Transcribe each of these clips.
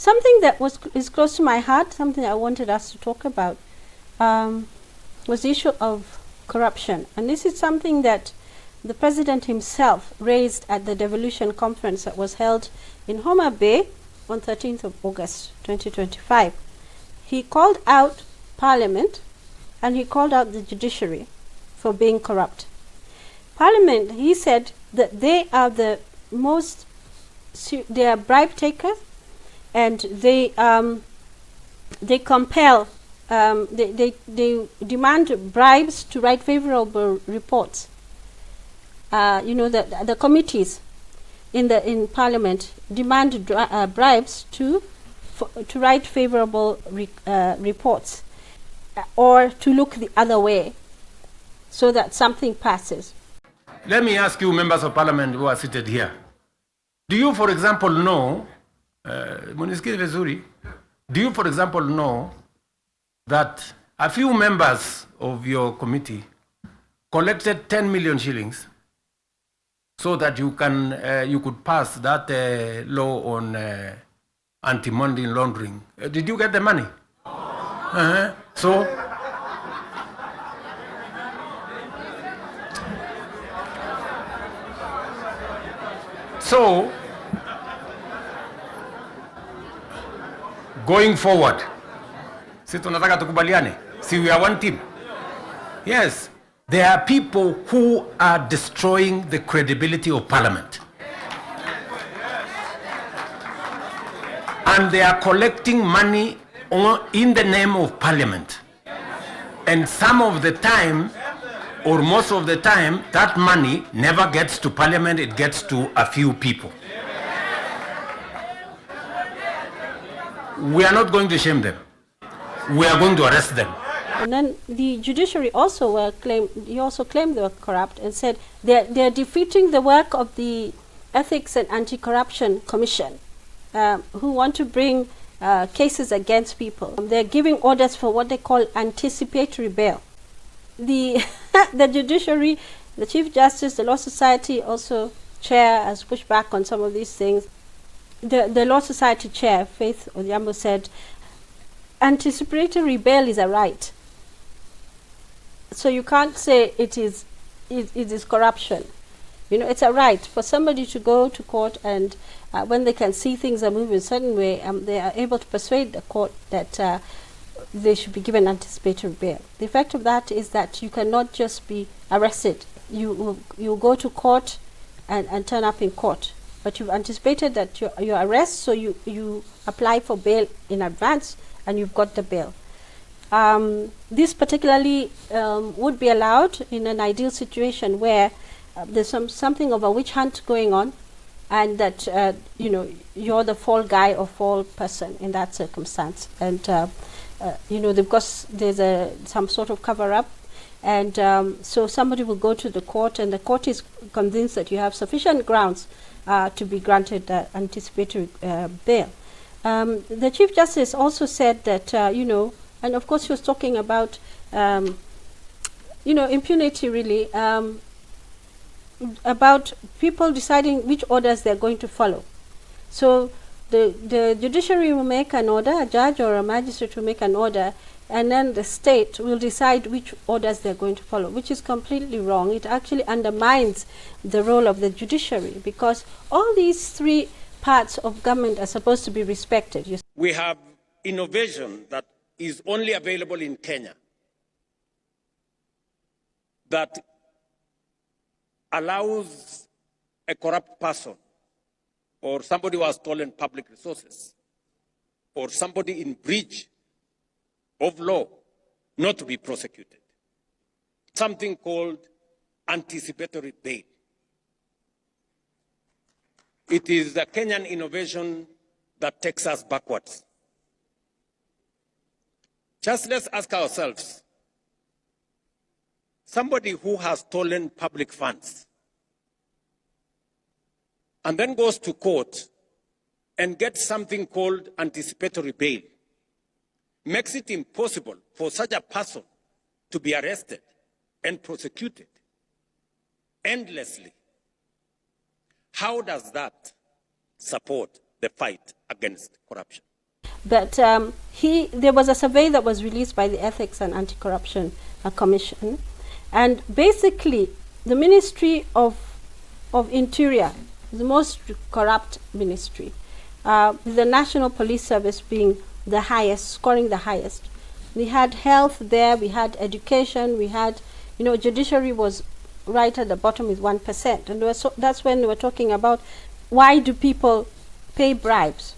Something that is close to my heart, something I wanted us to talk about, was the issue of corruption. And this is something that the President himself raised at the devolution conference that was held in Homa Bay on 13th of August 2025. He called out Parliament and he called out the judiciary for being corrupt. Parliament, he said that they are the most, they are bribe takers, and they compel, they demand bribes to write favorable reports. You know, the committees in Parliament demand bribes to write favorable reports, or to look the other way so that something passes. Let me ask you, members of Parliament who are seated here, do you, for example, know, do you, for example, know that a few members of your committee collected 10 million shillings so that you could pass that law on anti-money laundering? Did you get the money? So, going forward, si tunataka tukubaliane, si we are one team. Yes, there are people who are destroying the credibility of Parliament. And they are collecting money in the name of Parliament. And some of the time, or most of the time, that money never gets to Parliament, it gets to a few people. We are not going to shame them. We are going to arrest them. And then the judiciary also claimed they were corrupt and said they're defeating the work of the Ethics and Anti-Corruption Commission, who want to bring cases against people. They're giving orders for what they call anticipatory bail. The judiciary, the Chief Justice, the Law Society also chair has pushed back on some of these things. The Law Society chair, Faith Odhiambo, said anticipatory bail is a right. So you can't say it is corruption. You know, it's a right for somebody to go to court, and when they can see things are moving a certain way, they are able to persuade the court that they should be given anticipatory bail. The effect of that is that you cannot just be arrested. You go to court and turn up in court, but you've anticipated that your arrest, so you apply for bail in advance, and you've got the bail. This particularly would be allowed in an ideal situation where there's something of a witch hunt going on, and that you know, you're the fall guy or fall person in that circumstance, and you know, because there's some sort of cover-up, and so somebody will go to the court, and the court is convinced that you have sufficient grounds to be granted anticipatory bail. The Chief Justice also said that you know, and of course he was talking about you know, impunity really, about people deciding which orders they're going to follow. So the judiciary will make an order, a judge or a magistrate will make an order, and then the state will decide which orders they're going to follow, which is completely wrong. It actually undermines the role of the judiciary, because all these three parts of government are supposed to be respected. We have innovation that is only available in Kenya that allows a corrupt person, or somebody who has stolen public resources, or somebody in breach of law, not to be prosecuted. Something called anticipatory bail. It is the Kenyan innovation that takes us backwards. Just let's ask ourselves, somebody who has stolen public funds and then goes to court and gets something called anticipatory bail, makes it impossible for such a person to be arrested and prosecuted endlessly. How does that support the fight against corruption? But there was a survey that was released by the Ethics and Anti-Corruption Commission, and basically the Ministry of Interior is the most corrupt ministry, with the National Police Service being the highest, scoring the highest. We had health there, we had education, we had, Judiciary was right at the bottom with 1%. And that's when we were talking about why do people pay bribes,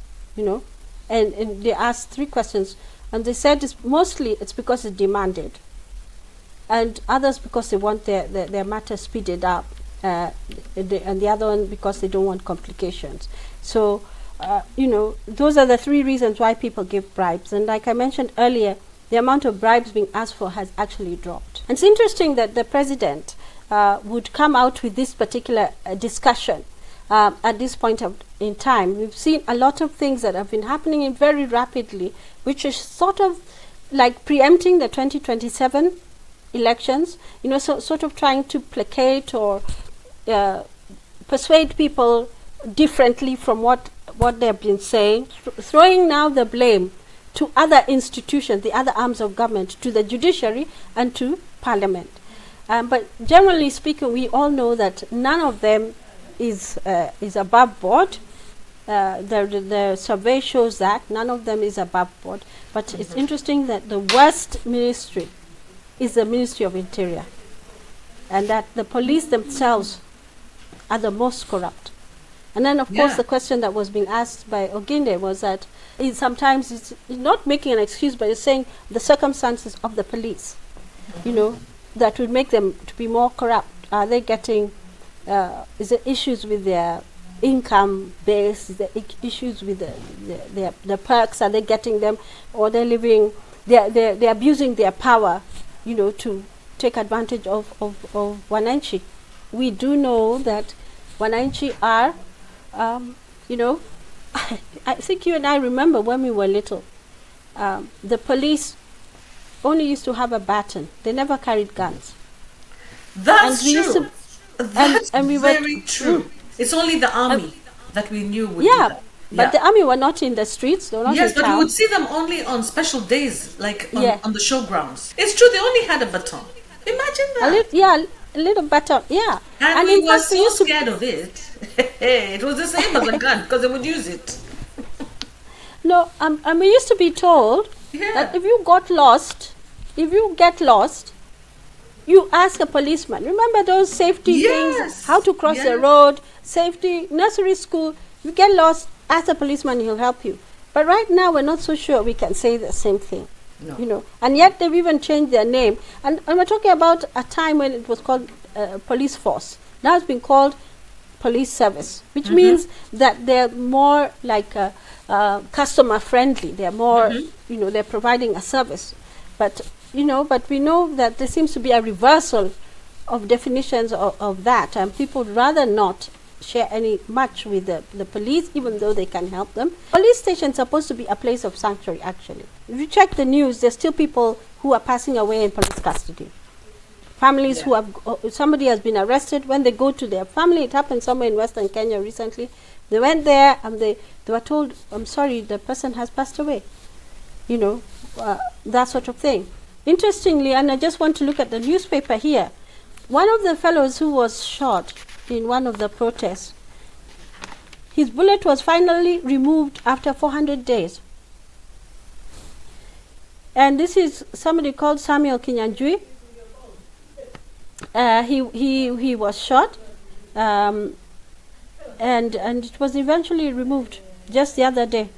And they asked 3 questions. And they said mostly it's because it's demanded. And others because they want their matter speeded up. And the other one because they don't want complications. So, those are the 3 reasons why people give bribes. And like I mentioned earlier, the amount of bribes being asked for has actually dropped. And it's interesting that the president would come out with this particular discussion at this point in time. We've seen a lot of things that have been happening very rapidly, which is sort of like preempting the 2027 elections, sort of trying to placate or persuade people differently from what they've been saying, throwing now the blame to other institutions, the other arms of government, to the judiciary and to parliament. But generally speaking, we all know that none of them is above board. The survey shows that none of them is above board. But it's interesting that the worst ministry is the Ministry of Interior, and that the police themselves are the most corrupt. And then, of course, the question that was being asked by Oginde was that sometimes it's not making an excuse, but it's saying the circumstances of the police, that would make them to be more corrupt. Are they getting, is there issues with their income base? Is there issues with the perks? Are they getting them? Or they're living, they're abusing their power, to take advantage of Wananchi. We do know that Wananchi are, I think you and I remember when we were little, the police only used to have a baton. They never carried guns. That's true. That's very true. It's only the army that we knew would do that. But the army were not in the streets. They were not in but town. we would see them only on special days, like on the showgrounds. It's true, they only had a baton. Imagine that. A little baton, yeah. And we were so scared of it. It was the same as a gun, because they would use it. No, and we used to be told that if you get lost, you ask a policeman. Remember those safety things, how to cross the road, safety, nursery school. You get lost, ask a policeman, he'll help you. But right now, we're not so sure we can say the same thing. No. And yet they've even changed their name. And we're talking about a time when it was called police force. Now it's been called police service, which means that they're more like customer friendly. They're more, they're providing a service. But we know that there seems to be a reversal of definitions of that, and people would rather not share much with the police, even though they can help them. Police station is supposed to be a place of sanctuary, actually. If you check the news, there's still people who are passing away in police custody. Families who have, somebody has been arrested, when they go to their family, it happened somewhere in Western Kenya recently, they went there and they were told, I'm sorry, the person has passed away. That sort of thing. Interestingly, and I just want to look at the newspaper here, one of the fellows who was shot in one of the protests, his bullet was finally removed after 400 days. And this is somebody called Samuel Kinyanjui. He was shot, and it was eventually removed just the other day.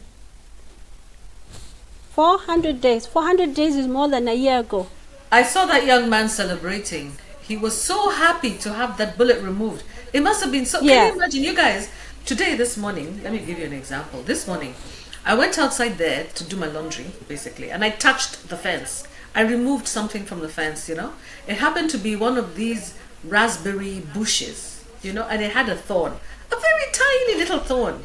400 days. 400 days is more than a year ago. I saw that young man celebrating. He was so happy to have that bullet removed. It must have been so... Can you imagine, you guys, this morning, let me give you an example. This morning, I went outside there to do my laundry, basically, and I touched the fence. I removed something from the fence, It happened to be one of these raspberry bushes, and it had a thorn. A very tiny little thorn.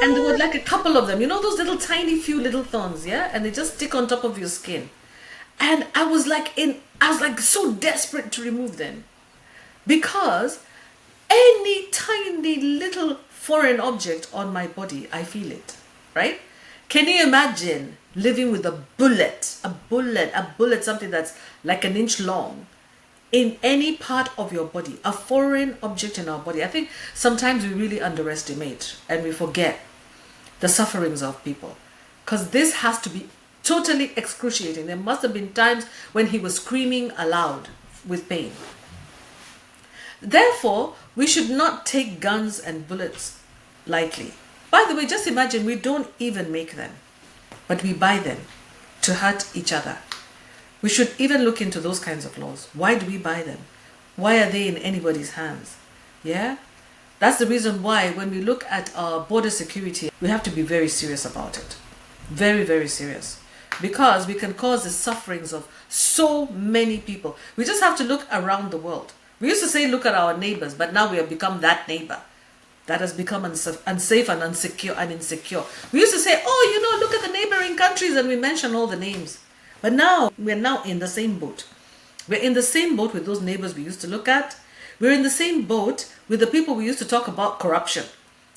And there were like a couple of them, those little tiny few little thorns, and they just stick on top of your skin. And I was like so desperate to remove them, because any tiny little foreign object on my body, I feel it, right? Can you imagine living with a bullet, something that's like an inch long in any part of your body, a foreign object in our body? I think sometimes we really underestimate and we forget the sufferings of people, because this has to be totally excruciating. There must have been times when he was screaming aloud with pain. Therefore, we should not take guns and bullets lightly. By the way, just imagine, we don't even make them, but we buy them to hurt each other. We should even look into those kinds of laws. Why do we buy them? Why are they in anybody's hands? Yeah? That's the reason why when we look at our border security, we have to be very serious about it. Very, very serious. Because we can cause the sufferings of so many people. We just have to look around the world. We used to say, look at our neighbors, but now we have become that neighbor that has become unsafe and insecure. We used to say, oh, look at the neighboring countries, and we mention all the names. But now, we're now in the same boat. We're in the same boat with those neighbors we used to look at. We're in the same boat with the people we used to talk about corruption.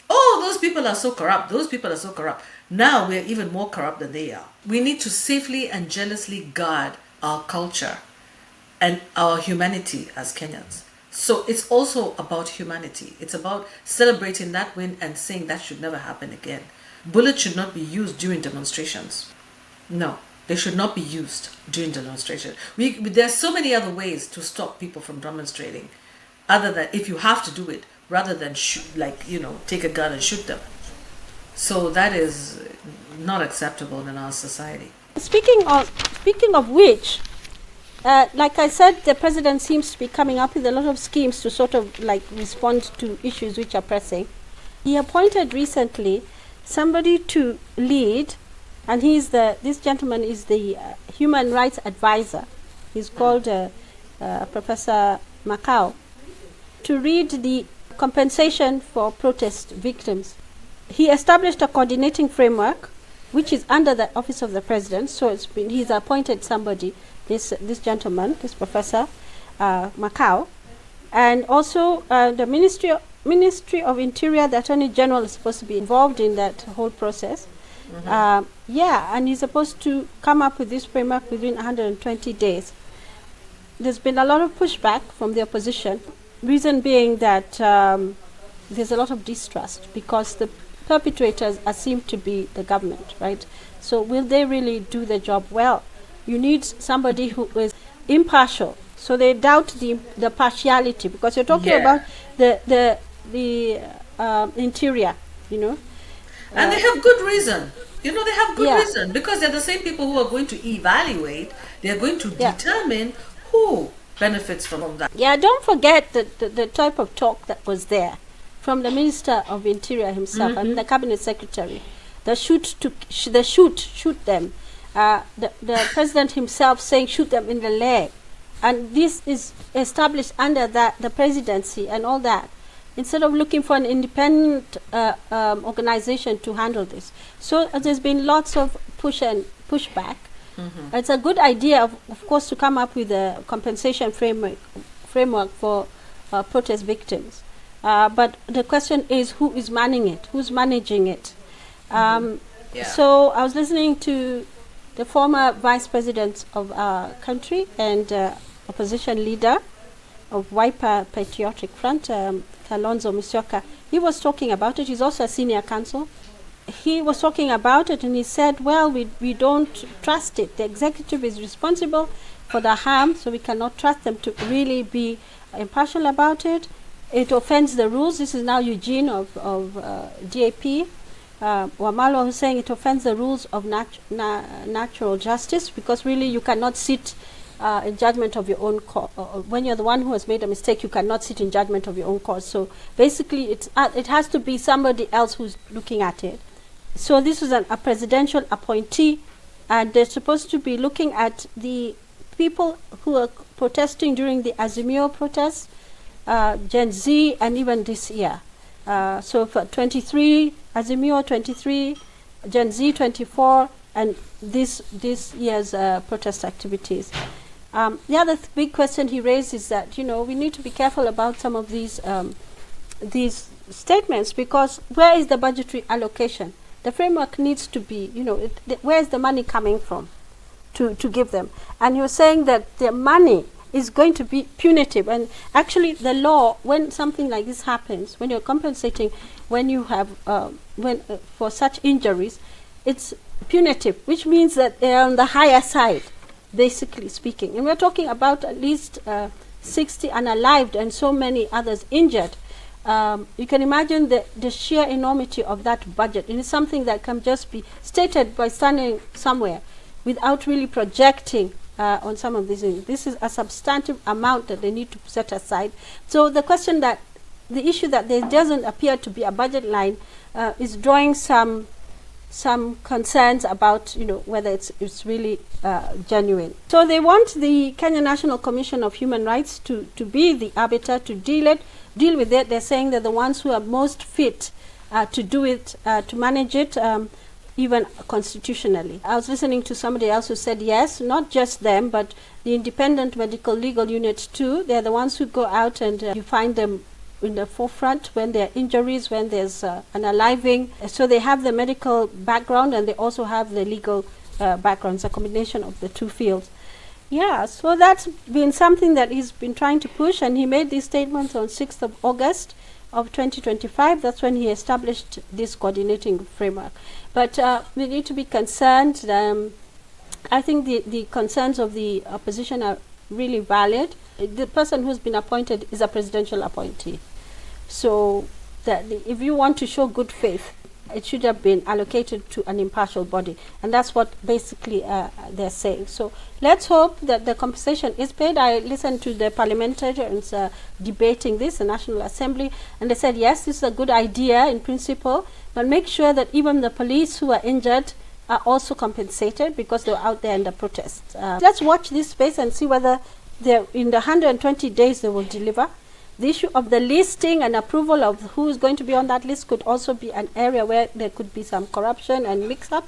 Oh, those people are so corrupt. Those people are so corrupt. Now we're even more corrupt than they are. We need to safely and jealously guard our culture and our humanity as Kenyans. So it's also about humanity. It's about celebrating that win and saying that should never happen again. Bullets should not be used during demonstrations. No, they should not be used during demonstrations. There are so many other ways to stop people from demonstrating, other than if you have to do it, rather than take a gun and shoot them. So that is not acceptable in our society. Speaking of which, like I said, the president seems to be coming up with a lot of schemes to sort of respond to issues which are pressing. He appointed recently somebody to lead, and this gentleman is the human rights advisor. He's called Professor Macau, to read the compensation for protest victims. He established a coordinating framework which is under the office of the president. So he's appointed somebody, this gentleman, this Professor Macau, and also the Ministry of Interior, the Attorney General is supposed to be involved in that whole process. Mm-hmm. And he's supposed to come up with this framework within 120 days. There's been a lot of pushback from the opposition, reason being that there's a lot of distrust because the perpetrators seem to be the government, right? So will they really do the job well? You need somebody who is impartial. So they doubt the partiality, because you're talking about the interior, And they have good reason. They have good reason, because they're the same people who are going to evaluate, they're going to determine who benefits from that. Yeah, don't forget the type of talk that was there from the Minister of Interior himself and the Cabinet Secretary. Shoot them. The President himself saying shoot them in the leg. And this is established under the presidency and all that, instead of looking for an independent organization to handle this. So there's been lots of pushback. Mm-hmm. It's a good idea, of course, to come up with a compensation framework for protest victims. But the question is, who is manning it? Who's managing it? So I was listening to the former vice president of our country and opposition leader of Wiper Patriotic Front, Kalonzo Musyoka. He was talking about it. He's also a senior counsel. He was talking about it, and he said, well, we don't trust it. The executive is responsible for the harm, so we cannot trust them to really be impartial about it. It offends the rules. This is now Eugene of DAP. Wamalo was saying it offends the rules of natural justice, because really you cannot sit in judgment of your own cause. When you're the one who has made a mistake, you cannot sit in judgment of your own cause. So basically it has to be somebody else who's looking at it. So this is a presidential appointee, and they're supposed to be looking at the people who are protesting during the Azimio protests, Gen Z, and even this year. So for 23, Azimio 23, Gen Z 24, and this year's protest activities. The other big question he raised is that, we need to be careful about some of these statements, because where is the budgetary allocation? the framework needs to be, where's the money coming from to give them? And he was saying that the money is going to be punitive. And actually the law, when something like this happens, when you're compensating, when you have, for such injuries, it's punitive, which means that they're on the higher side, basically speaking. And we're talking about at least 60 unalived and so many others injured. You can imagine the sheer enormity of that budget. And it's something that can just be stated by standing somewhere without really projecting on some of these things. This is a substantive amount that they need to set aside. So the issue that there doesn't appear to be a budget line is drawing some concerns about, whether it's really genuine. So they want the Kenya National Commission of Human Rights to be the arbiter, to deal with it. They're saying they're the ones who are most fit to do it, to manage it, even constitutionally. I was listening to somebody else who said yes, not just them, but the Independent Medical Legal Unit too. They're the ones who go out and you find them in the forefront when there are injuries, when there's an aliving. So they have the medical background and they also have the legal background. It's a combination of the two fields. Yeah, so that's been something that he's been trying to push, and he made these statements on 6th of August of 2025. That's when he established this coordinating framework. But we need to be concerned. I think the concerns of the opposition are really valid. The person who's been appointed is a presidential appointee. So that if you want to show good faith, it should have been allocated to an impartial body. And that's what basically they're saying. So let's hope that the compensation is paid. I listened to the parliamentarians debating this, the National Assembly, and they said, yes, this is a good idea in principle, but make sure that even the police who are injured are also compensated because they're out there in the protests. Let's watch this space and see whether in the 120 days they will deliver. The issue of the listing and approval of who is going to be on that list could also be an area where there could be some corruption and mix-up,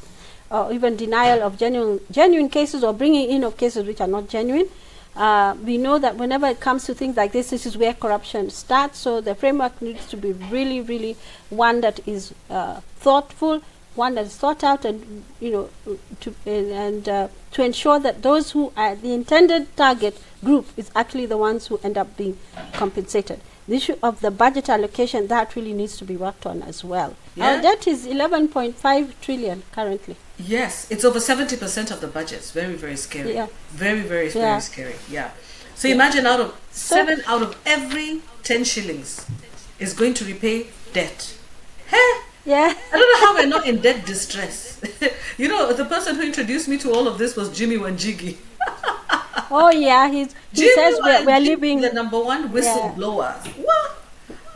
or even denial of genuine cases, or bringing in of cases which are not genuine. We know that whenever it comes to things like this is where corruption starts. So the framework needs to be really, really one that is thoughtful, one that is thought out, and to ensure that those who are the intended target group is actually the ones who end up being compensated. The issue of the budget allocation, that really needs to be worked on as well. Yeah. Our debt is 11.5 trillion currently. Yes, it's over 70% of the budget. It's very, very scary. Yeah. Very, very, very scary. Yeah. So imagine seven out of every 10 shillings is going to repay debt. Hey! Yeah. I don't know how we're not in debt distress. The person who introduced me to all of this was Jimmy Wanjigi. Oh yeah, he says we're living the number one whistleblower. What?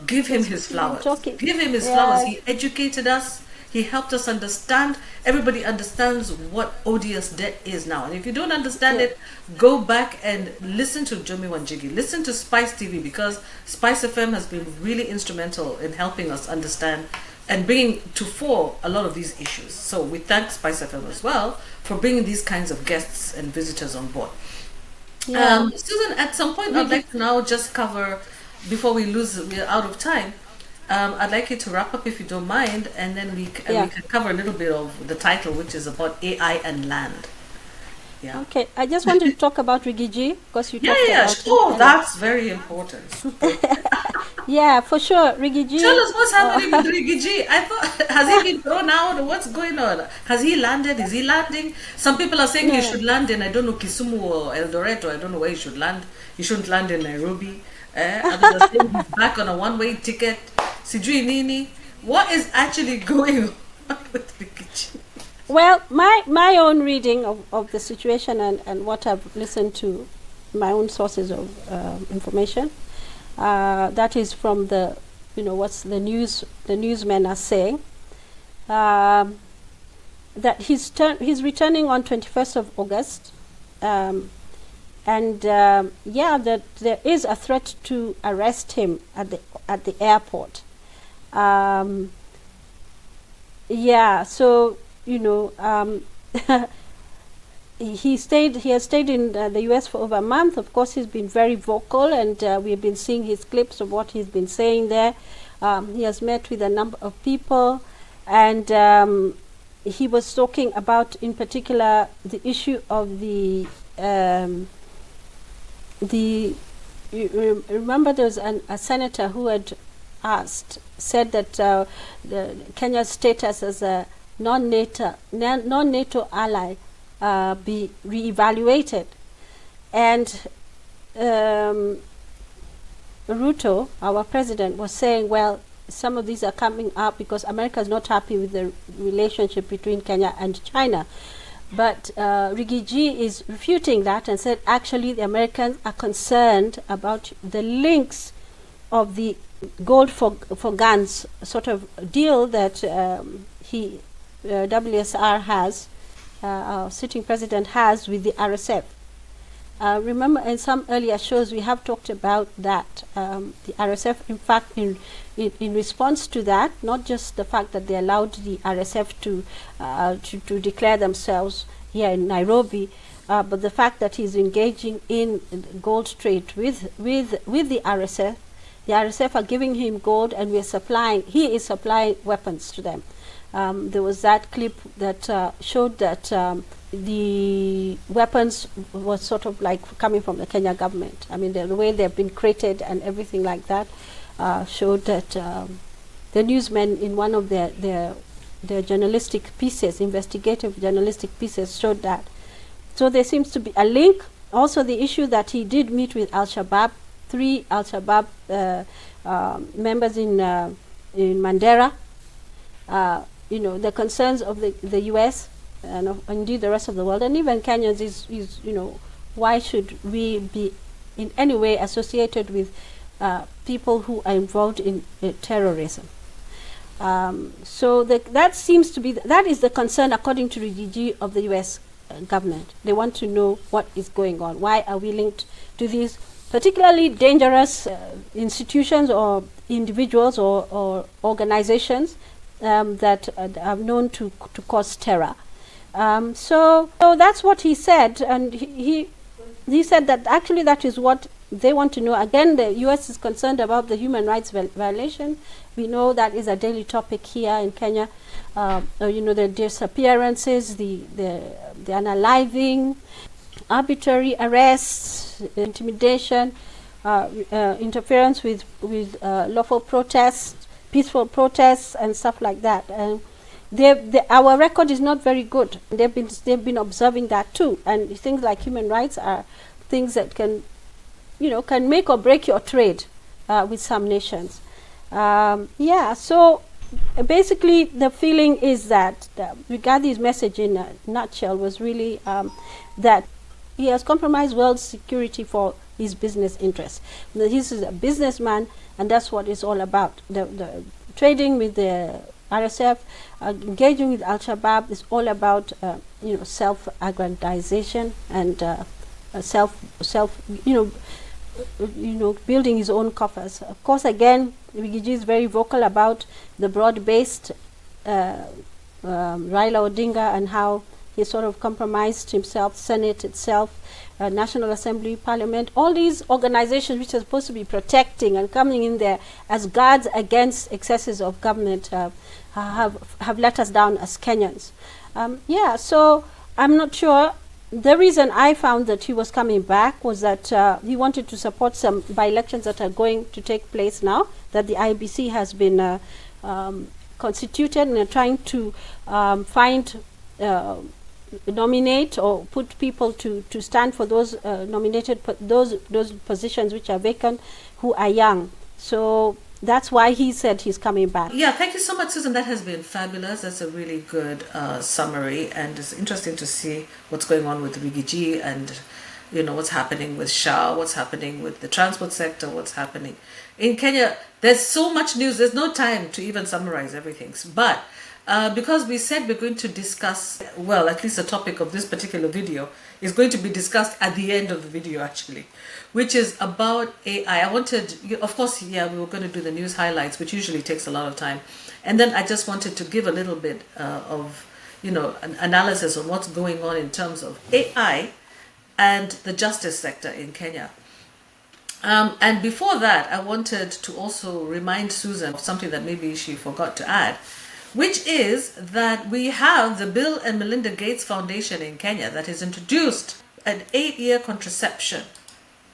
Give him his flowers. Give him his flowers. He educated us. He helped us understand. Everybody understands what odious debt is now. And if you don't understand it, go back and listen to Jimmy Wanjigi. Listen to Spice TV, because Spice FM has been really instrumental in helping us understand and bringing to fore a lot of these issues. So we thank Spice FM as well for bringing these kinds of guests and visitors on board. Yeah. Susan, at some point I'd like to now just cover, before we're out of time, I'd like you to wrap up if you don't mind, and then we can cover a little bit of the title, which is about AI and land. Yeah. Okay, I just wanted to talk about Rigathi, because you talked about it. That's very important. Yeah, for sure. Rigathi. Tell us what's happening with Rigathi. I thought, has he been thrown out? What's going on? Has he landed? Is he landing? Some people are saying he should land in, I don't know, Kisumu or Eldoret, or I don't know where he should land. He shouldn't land in Nairobi. Others are saying he's back on a one-way ticket. Sijui Nini. What is actually going on with Rigathi? Well, my own reading of the situation and what I've listened to, my own sources of information, that is from the, what's the newsmen are saying, that he's returning on 21st of August, and that there is a threat to arrest him at the airport. So. He has stayed in the US for over a month. Of course, he's been very vocal, and we've been seeing his clips of what he's been saying there. He has met with a number of people, and he was talking about, in particular, the issue of the you remember there was a senator who had said that Kenya's status as a non-NATO ally be reevaluated, and Ruto, our president, was saying, well, some of these are coming up because America is not happy with the relationship between Kenya and China. But Rigathi is refuting that and said, actually, the Americans are concerned about the links of the gold for guns sort of deal that WSR has, our sitting president has with the RSF. Remember, in some earlier shows, we have talked about that. The RSF, in fact, in response to that, not just the fact that they allowed the RSF to declare themselves here in Nairobi, but the fact that he's engaging in gold trade with the RSF. The RSF are giving him gold, and he is supplying weapons to them. There was that clip that showed that the weapons was sort of like coming from the Kenya government. I mean, the way they've been created and everything like that showed that the newsmen in one of their journalistic pieces, investigative journalistic pieces, showed that. So there seems to be a link. Also, the issue that he did meet with Al-Shabaab, 3 Al-Shabaab members in Mandera. The concerns of the U.S. and indeed the rest of the world, and even Kenyans is why should we be in any way associated with people who are involved in terrorism? So that seems to be that is the concern, according to Rigathi, of the U.S. government. They want to know what is going on. Why are we linked to these particularly dangerous institutions or individuals or organizations that are known to cause terror? So that's what he said, and he said that actually that is what they want to know. Again, the U.S. is concerned about the human rights violation. We know that is a daily topic here in Kenya. The disappearances, the unaliving, arbitrary arrests, intimidation, interference with lawful protests, peaceful protests, and stuff like that. And our record is not very good. They've been observing that too. And things like human rights are things that can make or break your trade with some nations. So basically the feeling is that Rigathi's message in a nutshell was really that he has compromised world security for his business interests. He's a businessman, and that's what it's all about. The trading with the RSF, engaging with Al-Shabaab is all about self-aggrandization and building his own coffers. Of course, again, Rigathi is very vocal about the broad-based Raila Odinga and how he sort of compromised himself, Senate itself, National Assembly, Parliament, all these organizations which are supposed to be protecting and coming in there as guards against excesses of government have let us down as Kenyans. So I'm not sure. The reason I found that he was coming back was that he wanted to support some by-elections that are going to take place now, that the IBC has been constituted, and are trying to nominate or put people to stand for those those positions which are vacant, who are young. So that's why he said he's coming back. Yeah, thank you so much, Susan. That has been fabulous. That's a really good summary, and it's interesting to see what's going on with Rigathi and what's happening with Shah, what's happening with the transport sector, what's happening in Kenya. There's so much news. There's no time to even summarize everything. But because we said we're going to discuss, well, at least the topic of this particular video is going to be discussed at the end of the video, actually, which is about AI. I wanted, of course, we were going to do the news highlights, which usually takes a lot of time. And then I just wanted to give a little bit of, an analysis on what's going on in terms of AI and the justice sector in Kenya. And before that, I wanted to also remind Susan of something that maybe she forgot to add, which is that we have the Bill and Melinda Gates Foundation in Kenya that has introduced an 8-year contraception.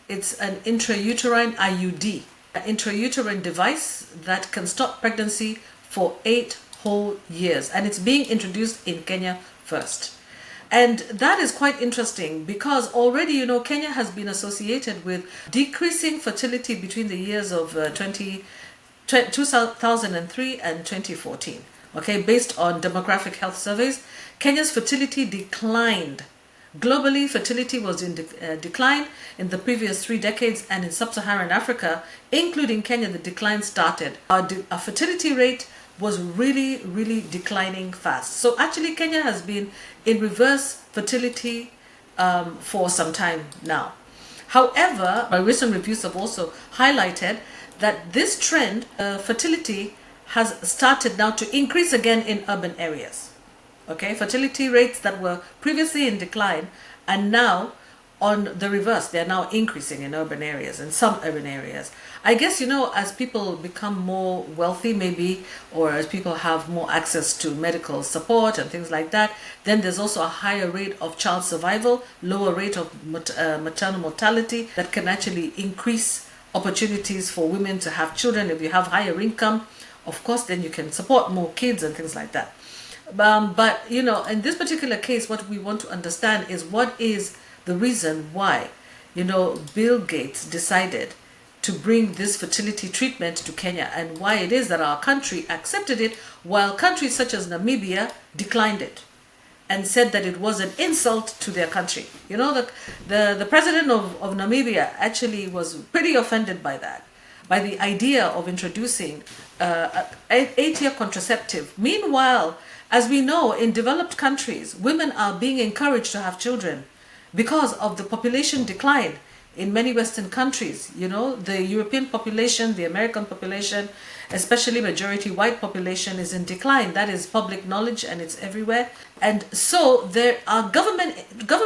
It's an intrauterine IUD, an intrauterine device that can stop pregnancy for 8 whole years. And it's being introduced in Kenya first. And that is quite interesting because already, you know, Kenya has been associated with decreasing fertility between the years of 2003 and 2014. Okay, based on demographic health surveys, Kenya's fertility declined. Globally, fertility was in decline in the previous 3 decades, and in sub-Saharan Africa, including Kenya, the decline started. Our fertility rate was really declining fast. So actually, Kenya has been in reverse fertility for some time now. However, my recent reviews have also highlighted that this trend, fertility, has started now to increase again in urban areas. Okay, fertility rates that were previously in decline are now on the reverse. They're now increasing in urban areas, in some urban areas. I guess, you know, as people become more wealthy maybe, or as people have more access to medical support and things like that, then there's also a higher rate of child survival, lower rate of maternal mortality that can actually increase opportunities for women to have children. If you have higher income, of course, then you can support more kids and things like that. But, you know, in this particular case, what we want to understand is what is the reason why, you know, Bill Gates decided to bring this fertility treatment to Kenya, and why it is that our country accepted it while countries such as Namibia declined it and said that it was an insult to their country. You know, the president of Namibia actually was pretty offended by that, by the idea of introducing an 8-year contraceptive. Meanwhile, as we know, in developed countries, women are being encouraged to have children because of the population decline in many Western countries. You know, the European population, the American population, especially majority white population, is in decline. That is public knowledge, and it's everywhere. And so there are government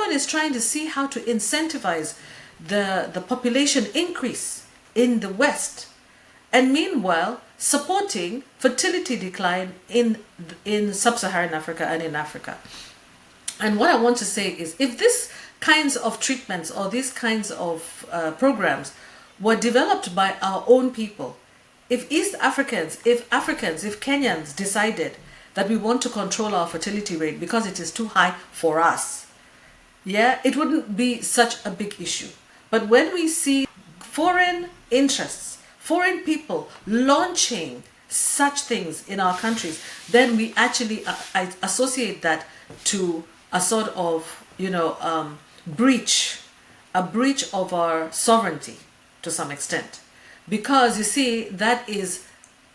is trying to see how to incentivize the population increase in the West, and meanwhile supporting fertility decline in sub-Saharan Africa and in Africa. And what I want to say is, if these kinds of treatments or these kinds of programs were developed by our own people, if Kenyans decided that we want to control our fertility rate because it is too high for us, yeah, it wouldn't be such a big issue. But when we see foreign interests, foreign people launching such things in our countries, then we actually associate that to a sort of, you know, breach of our sovereignty to some extent. Because you see, that is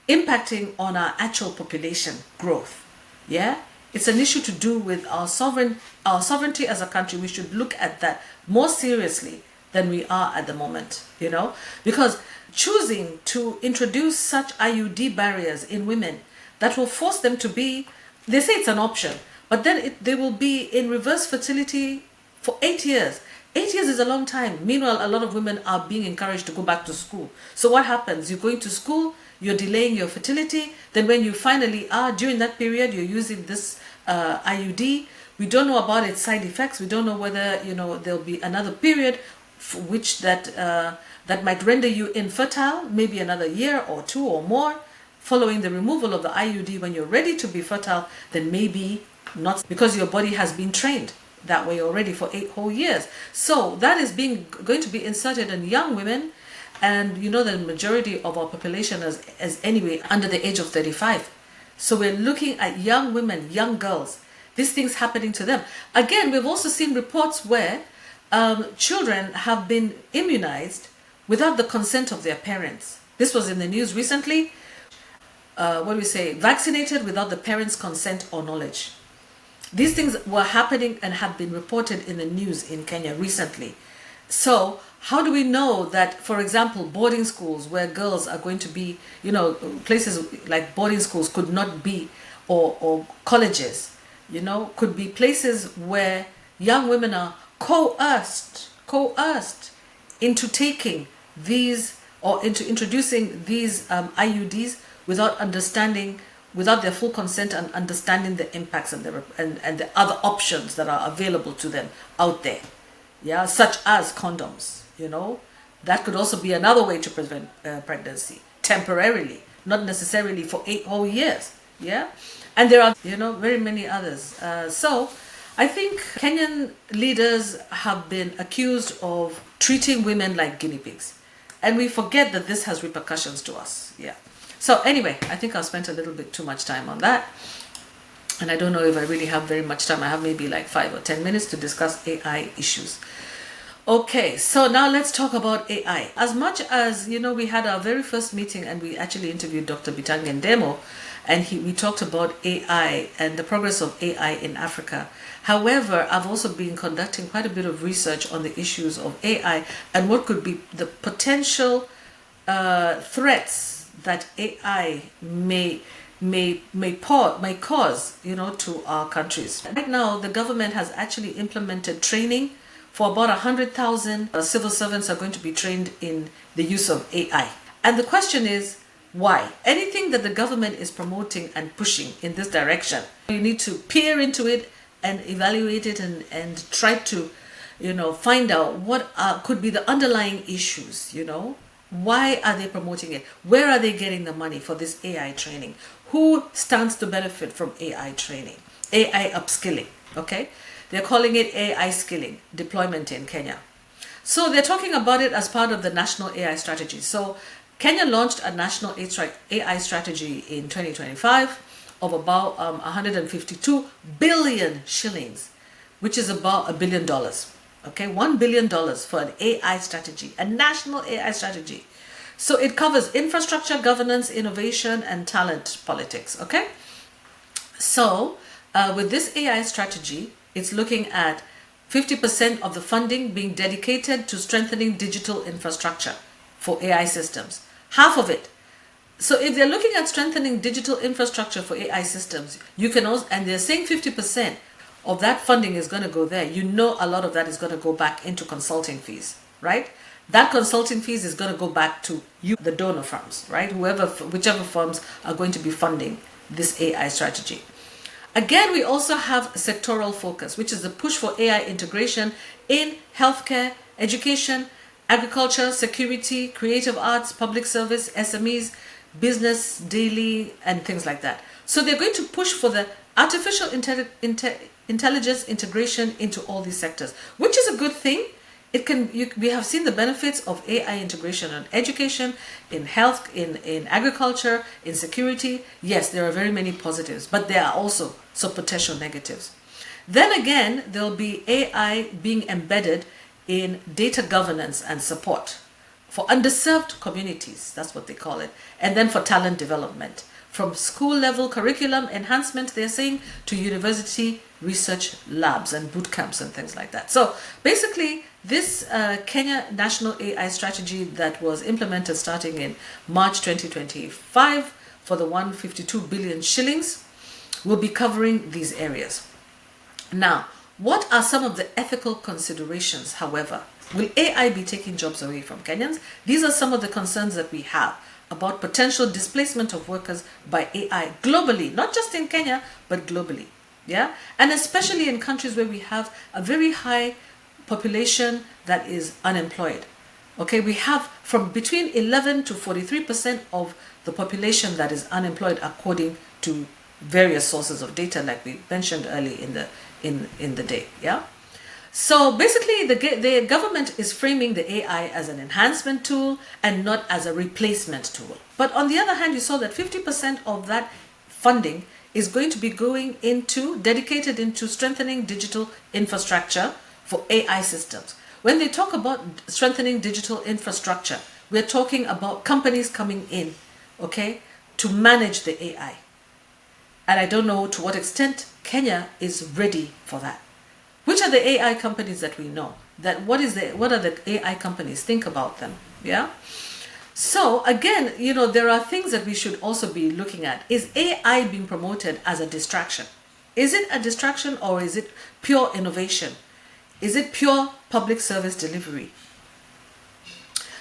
impacting on our actual population growth. Yeah, it's an issue to do with our sovereignty as a country. We should look at that more seriously than we are at the moment, you know, because choosing to introduce such IUD barriers in women that will force them to be, they say it's an option, but then they will be in reverse fertility for 8 years. 8 years is a long time. Meanwhile, a lot of women are being encouraged to go back to school. So what happens? You're going to school, you're delaying your fertility. Then when you finally are, during that period, you're using this IUD. We don't know about its side effects. We don't know whether, you know, there'll be another period for which that might render you infertile, maybe another year or 2 or more. Following the removal of the IUD, when you're ready to be fertile, then maybe not, because your body has been trained that way already for 8 whole years. So that is going to be inserted in young women, and you know the majority of our population is anyway under the age of 35. So we're looking at young women, young girls, these things happening to them. Again, we've also seen reports where children have been immunized without the consent of their parents. This was in the news recently. Vaccinated without the parents' consent or knowledge. These things were happening and have been reported in the news in Kenya recently. So how do we know that, for example, boarding schools where girls are going to be, you know, places like boarding schools could not be, or colleges, you know, could be places where young women are coerced into taking these or into introducing these IUDs without understanding without their full consent and understanding the impacts and the other options that are available to them out there, yeah, such as condoms. That could also be another way to prevent pregnancy temporarily, not necessarily for 8 whole years. Yeah, and there are very many others. So I think Kenyan leaders have been accused of treating women like guinea pigs, and we forget that this has repercussions to us. Yeah. So anyway, I think I've spent a little bit too much time on that, and I don't know if I really have very much time. I have maybe like 5 or 10 minutes to discuss AI issues. Okay, so now let's talk about AI. As much as, we had our very first meeting and we actually interviewed Dr. Bitangen Demo, and we talked about AI and the progress of AI in Africa. However, I've also been conducting quite a bit of research on the issues of AI and what could be the potential threats that AI may cause, to our countries. Right now, the government has actually implemented training for about 100,000 civil servants are going to be trained in the use of AI. And the question is, why? Anything that the government is promoting and pushing in this direction, you need to peer into it and evaluate it and try to, find out what could be the underlying issues, Why are they promoting it? Where are they getting the money for this AI training? Who stands to benefit from AI training? AI upskilling, okay? They're calling it AI skilling, deployment in Kenya. So they're talking about it as part of the national AI strategy. So Kenya launched a national AI strategy in 2025 of about 152 billion shillings, which is about $1 billion. Okay, $1 billion for an AI strategy, a national AI strategy. So it covers infrastructure, governance, innovation, and talent politics. Okay, so with this AI strategy, it's looking at 50% of the funding being dedicated to strengthening digital infrastructure for AI systems. Half of it. So if they're looking at strengthening digital infrastructure for AI systems, you can also, and they're saying 50% of that funding is going to go there. A lot of that is going to go back into consulting fees, right? That consulting fees is going to go back to you, the donor firms, right? Whichever firms are going to be funding this AI strategy. Again, we also have sectoral focus, which is the push for AI integration in healthcare, education, agriculture, security, creative arts, public service, SMEs, business, daily, and things like that. So they're going to push for the artificial intelligence integration into all these sectors, which is a good thing. We have seen the benefits of AI integration in education, in health, in agriculture, in security. Yes, there are very many positives, but there are also some potential negatives. Then again, there'll be AI being embedded in data governance and support for underserved communities, that's what they call it, and then for talent development. From school level curriculum enhancement, they're saying, to university research labs and boot camps and things like that. So basically, this Kenya National AI Strategy that was implemented starting in March 2025 for the 152 billion shillings will be covering these areas. Now, what are some of the ethical considerations, however? Will AI be taking jobs away from Kenyans? These are some of the concerns that we have about potential displacement of workers by AI globally, not just in Kenya, but globally. Yeah, and especially in countries where we have a very high population that is unemployed. Okay, we have from between 11 to 43% of the population that is unemployed, according to various sources of data, like we mentioned early in the day. Yeah. So basically, the government is framing the AI as an enhancement tool and not as a replacement tool. But on the other hand, you saw that 50% of that funding is going to be going dedicated into strengthening digital infrastructure for AI systems. When they talk about strengthening digital infrastructure, we're talking about companies coming in, okay, to manage the AI. And I don't know to what extent Kenya is ready for that. Which are the AI companies that we know? What are the AI companies? Think about them. Yeah. So again, there are things that we should also be looking at. Is AI being promoted as a distraction? Is it a distraction, or is it pure innovation? Is it pure public service delivery?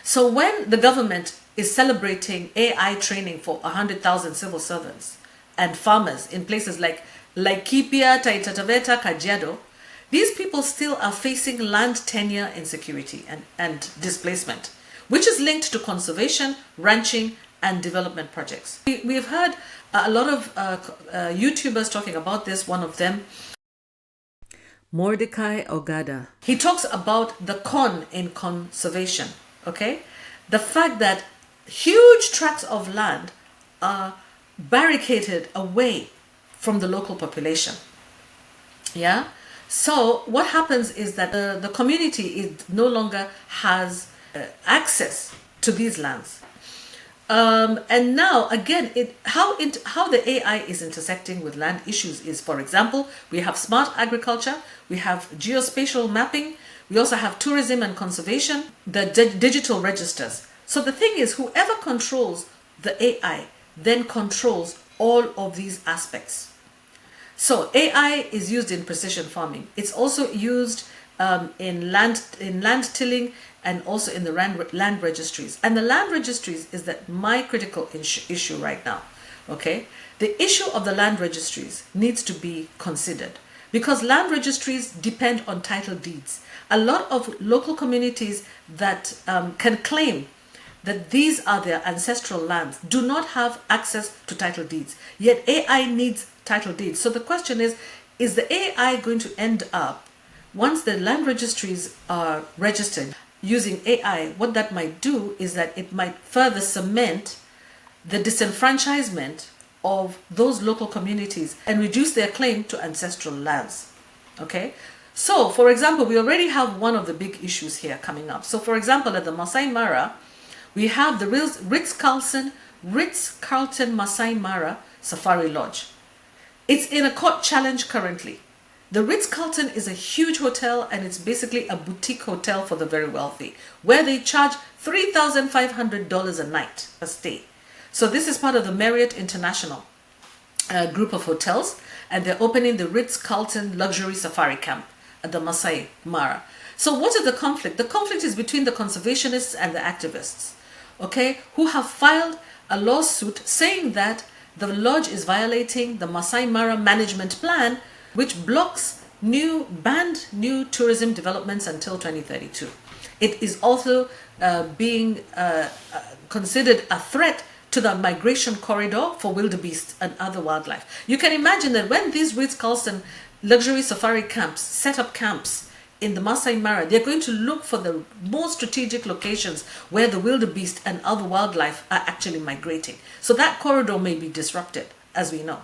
So when the government is celebrating AI training for 100,000 civil servants, and farmers in places like Laikipia, Taita Taveta, Kajiado, these people still are facing land tenure insecurity and displacement, which is linked to conservation, ranching, and development projects. We have heard a lot of YouTubers talking about this. One of them, Mordecai Ogada. He talks about the con in conservation, okay? The fact that huge tracts of land are barricaded away from the local population. Yeah? So what happens is that the community no longer has access to these lands. And now, again, how the AI is intersecting with land issues is, for example, we have smart agriculture, we have geospatial mapping, we also have tourism and conservation, the digital registers. So the thing is, whoever controls the AI then controls all of these aspects. So AI is used in precision farming. It's also used in land tilling and also in the land registries. And the land registries is my critical issue right now. Okay, the issue of the land registries needs to be considered because land registries depend on title deeds. A lot of local communities that can claim that these are their ancestral lands do not have access to title deeds. Yet AI needs title deeds. So the question is the AI going to end up, once the land registries are registered using AI, what that might do is that it might further cement the disenfranchisement of those local communities and reduce their claim to ancestral lands. Okay? So, for example, we already have one of the big issues here coming up. So, for example, at the Masai Mara, we have the Ritz-Carlton Masai Mara Safari Lodge. It's in a court challenge currently. The Ritz-Carlton is a huge hotel and it's basically a boutique hotel for the very wealthy where they charge $3,500 a night a stay. So this is part of the Marriott International group of hotels, and they're opening the Ritz-Carlton Luxury Safari Camp at the Masai Mara. So what is the conflict? The conflict is between the conservationists and the activists, okay, who have filed a lawsuit saying that the lodge is violating the Masai Mara management plan, which blocks banned new tourism developments until 2032. It is also being considered a threat to the migration corridor for wildebeest and other wildlife. You can imagine that when these Ritz-Carlton luxury safari camps set up camps in the Masai Mara, they're going to look for the more strategic locations where the wildebeest and other wildlife are actually migrating. So that corridor may be disrupted, as we know.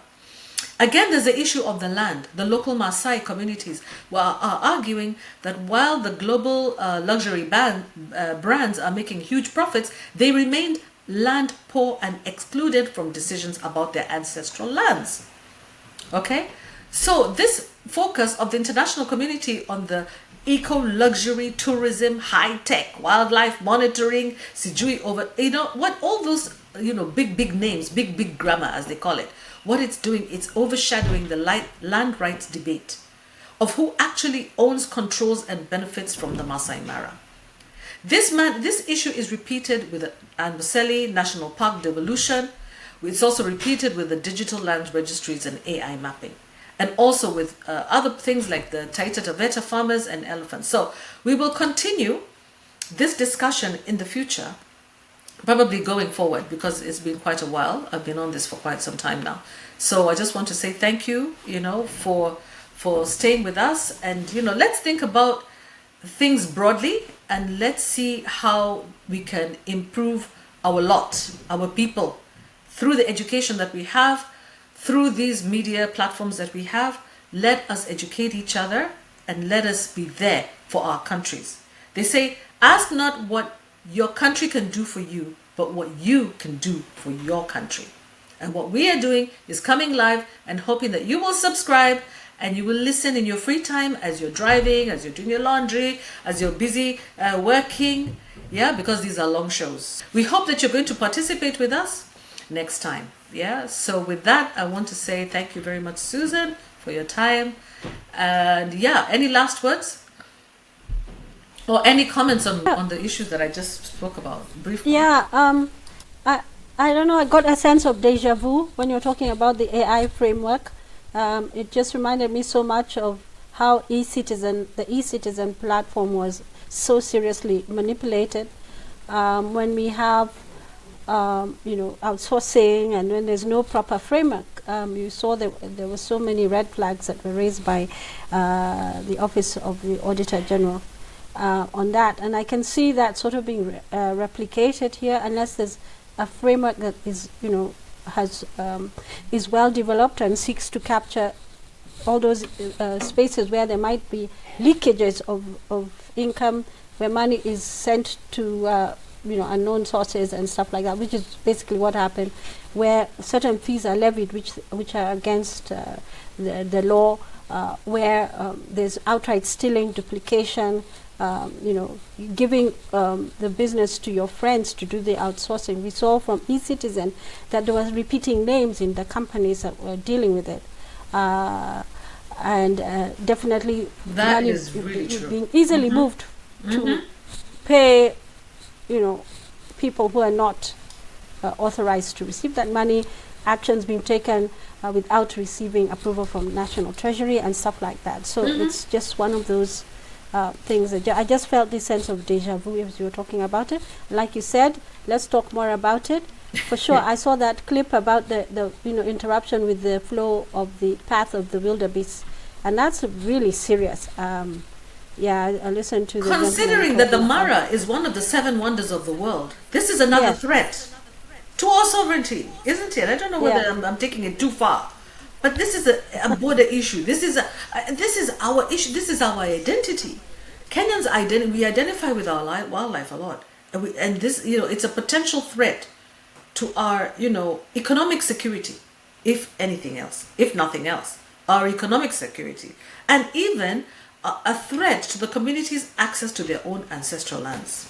Again, there's the issue of the land. The local Maasai communities are arguing that while the global luxury brands are making huge profits, they remained land poor and excluded from decisions about their ancestral lands. Okay? So this focus of the international community on the eco-luxury, tourism, high-tech, wildlife monitoring, Sijui over, what all those, big names, big grammar as they call it, what it's doing, it's overshadowing the land rights debate of who actually owns, controls, and benefits from the Masai Mara. This issue is repeated with the Amboseli National Park devolution. It's also repeated with the digital land registries and AI mapping, and also with other things like the Taita Taveta farmers and elephants. So we will continue this discussion in the future, probably going forward, because it's been quite a while. I've been on this for quite some time now. So I just want to say thank you, for staying with us. And, let's think about things broadly and let's see how we can improve our people, through the education that we have, through these media platforms that we have. Let us educate each other and let us be there for our countries. They say, ask not what your country can do for you, but what you can do for your country. And what we are doing is coming live and hoping that you will subscribe and you will listen in your free time as you're driving, as you're doing your laundry, as you're busy working. Yeah, because these are long shows. We hope that you're going to participate with us next time. Yeah, so with that, I want to say thank you very much, Susan, for your time. And yeah, any last words? Or any comments on the issues that I just spoke about briefly? Yeah, I don't know, I got a sense of deja vu when you're talking about the AI framework. It just reminded me so much of how the e-citizen platform was so seriously manipulated. When we have, outsourcing, and when there's no proper framework, you saw that there were so many red flags that were raised by the Office of the Auditor General on that. And I can see that sort of being replicated here, unless there's a framework that is, is well developed and seeks to capture all those spaces where there might be leakages of income, where money is sent to unknown sources and stuff like that, which is basically what happened, where certain fees are levied which are against the law, where there's outright stealing, duplication, giving the business to your friends to do the outsourcing. We saw from e-citizen that there was repeating names in the companies that were dealing with it. And definitely that money is really true. Being easily moved to pay, people who are not authorized to receive that money, actions being taken without receiving approval from National Treasury and stuff like that. So it's just one of those things that I just felt this sense of deja vu as you were talking about it. Like you said, let's talk more about it. For sure, I saw that clip about the interruption with the flow of the path of the wildebeest, and that's really serious. I listened to the considering that the Mara is one of the 7 wonders of the world. This is another threat to our sovereignty, isn't it? I don't know whether I'm taking it too far, but this is a border issue. This is our issue. This is our identity. Kenyans we identify with our wildlife a lot, and this it's a potential threat to our economic security, if anything else, if nothing else, our economic security, and even a threat to the community's access to their own ancestral lands.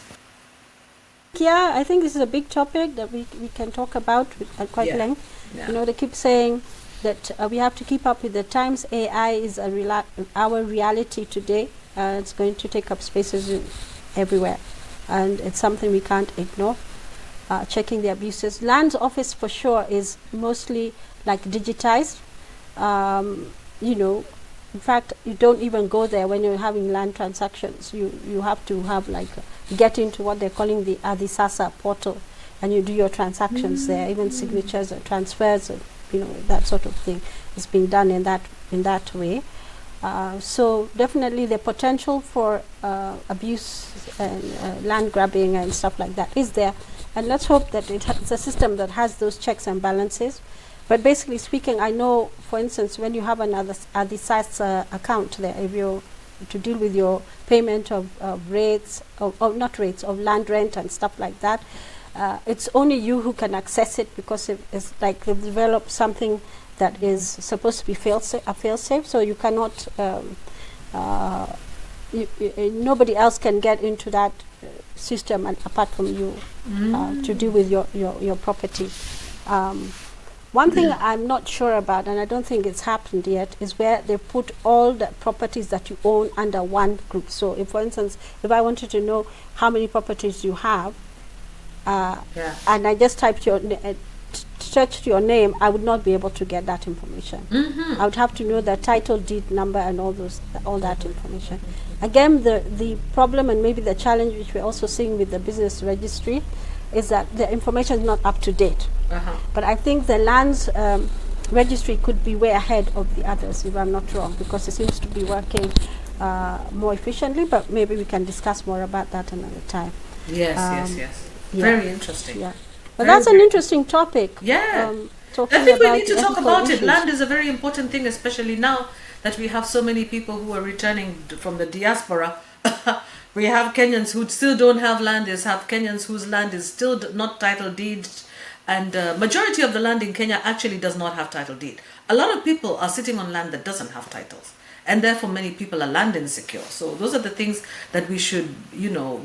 Yeah, I think this is a big topic that we can talk about at quite length. Yeah. They keep saying that we have to keep up with the times. AI is our reality today. It's going to take up spaces everywhere, and it's something we can't ignore. Checking the abuses. Lands office for sure is mostly like digitized. In fact, you don't even go there when you're having land transactions. You have to have get into what they're calling the Adisasa portal, and you do your transactions there. Even signatures and transfers, and that sort of thing is being done in that way. So definitely the potential for abuse and land grabbing and stuff like that is there. And let's hope that it's a system that has those checks and balances. But basically speaking, I know, for instance, when you have another Adisasa account there, if you're to deal with your payment of rates, of land rent and stuff like that, it's only you who can access it, because it's like they've developed something that is supposed to be fail-safe, so you cannot, nobody else can get into that system and apart from you to deal with your property. One thing I'm not sure about, and I don't think it's happened yet, is where they put all the properties that you own under one group. So if, for instance, if I wanted to know how many properties you have, and I just searched your name, I would not be able to get that information. I would have to know the title deed number and all that information. Again, the problem and maybe the challenge which we're also seeing with the business registry is that the information is not up to date. But I think the lands registry could be way ahead of the others, if I'm not wrong, because it seems to be working more efficiently, but maybe we can discuss more about that another time. Yes. Very interesting. Yeah. But that's an interesting topic. Yeah. I think we need to talk about it. Land is a very important thing, especially now that we have so many people who are returning from the diaspora. We have Kenyans who still don't have land, have Kenyans whose land is still not title deed, and majority of the land in Kenya actually does not have title deed. A lot of people are sitting on land that doesn't have titles, and therefore many people are land insecure. So those are the things that we should,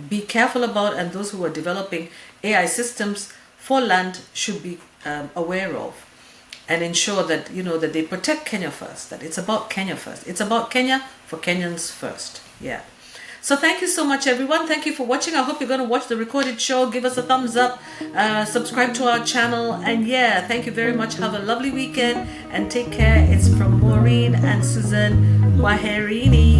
be careful about, and those who are developing AI systems for land should be aware of, and ensure that that they protect Kenya first. That it's about Kenya first. It's about Kenya for Kenyans first. Yeah. So thank you so much, everyone. Thank you for watching. I hope you're going to watch the recorded show. Give us a thumbs up, subscribe to our channel, and yeah, thank you very much. Have a lovely weekend and take care. It's from Maureen and Susan Waherini.